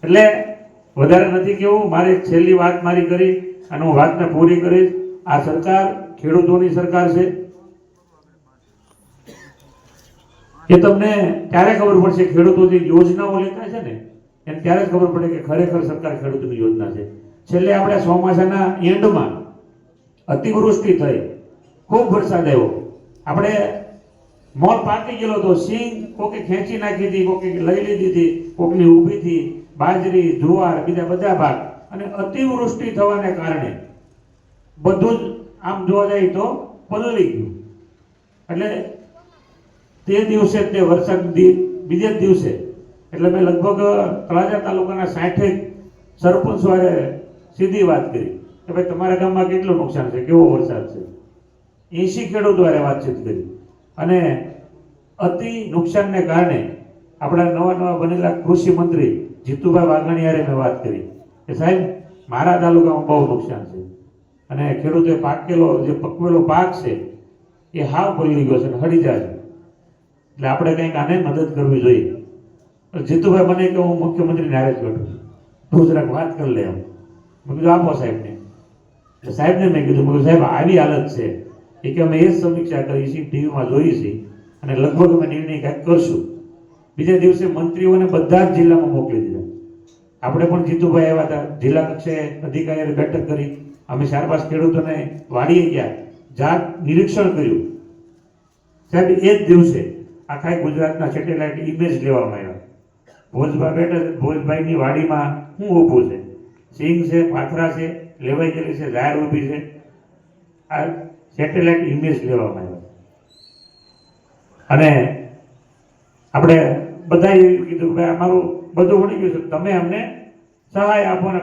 એટલે વધારે નથી કેવું, મારી છેલ્લી વાત મારી કરી અને હું વાતને પૂરી કરીશ. આ સરકાર ખેડૂતોની સરકાર છે. એ તમને ત્યારે ખબર પડશે, ખેડૂતો જે યોજનાઓ લેતા છે ને એને ત્યારે જ ખબર પડે કે ખરેખર સરકાર ખેડૂતોની યોજના છે. છેલ્લે આપણે ચોમાસાના એન્ડમાં અતિવૃષ્ટિ થઈ, ખૂબ વરસાદ આવ્યો, આપણે મોલ પાકી ગયેલો હતો, સિંગ કોકે ખેંચી નાખી હતી, કોકે લઈ લીધી હતી, કોકની ઊભી હતી, બાજરી, જુવાર, બીજા બધા પાક, અને અતિવૃષ્ટિ થવાને કારણે બધું જ આમ જોવા જાય તો પલળી ગયું. એટલે તે દિવસે તે વરસાદ બીજે જ દિવસે એટલે મેં લગભગ તળાજા તાલુકાના 60 સરપંચ વાળે સીધી વાત કરી કે ભાઈ તમારા ગામમાં કેટલું નુકસાન છે, કેવો વરસાદ છે. 80 ખેડૂત વાળે વાતચીત કરી અને અતિ નુકસાનને કારણે આપણા નવા બનેલા કૃષિ મંત્રી જીતુભાઈ વાઘાણીયારે મેં વાત કરી કે સાહેબ મારા તાલુકામાં બહુ નુકસાન છે અને ખેડૂતોએ પાકેલો જે પકવેલો પાક છે એ હાવ પલળી ગયો છે અને હળી જાય છે, એટલે આપણે કંઈક આને મદદ કરવી જોઈએ. જીતુભાઈ મને કે હું મુખ્યમંત્રીને હારે જ બેઠું છું, તું જરાક વાત કરી લે એમ. મેં કીધું આપો સાહેબને. સાહેબને મેં કીધું સાહેબ આવી હાલત છે એ કે અમે એ જ સમીક્ષા કરી છે, ટીવીમાં જોઈ છે અને લગભગ અમે નિર્ણય કંઈક કરશું. બીજા દિવસે મંત્રીઓને બધા જ જિલ્લામાં મોકલી દીધા. આપણે પણ જીતુભાઈ આવ્યા હતા, જિલ્લા કક્ષાએ અધિકારીઓએ બેઠક કરી, અમે 4-5 ખેડૂતોને વાડીએ ગયા, જાત નિરીક્ષણ કર્યું. સાહેબ એ જ દિવસે આખા ગુજરાતના સેટેલાઇટ ઇમેજ લેવામાં આવ્યા. ભોજભાઈ બેઠા છે, ભોજભાઈની વાડીમાં શું ઊભું છે, સિંગ છે, પાથરા છે, લેવાઈ ગયેલી છે, ઝાડ ઊભી છે, આ સેટેલાઇટ ઇમેજ લેવામાં આવ્યા. અને આપણે બધા એવું કીધું કે અમારું બધું વળી ગયું છે, તમે અમને સહાય આપો ને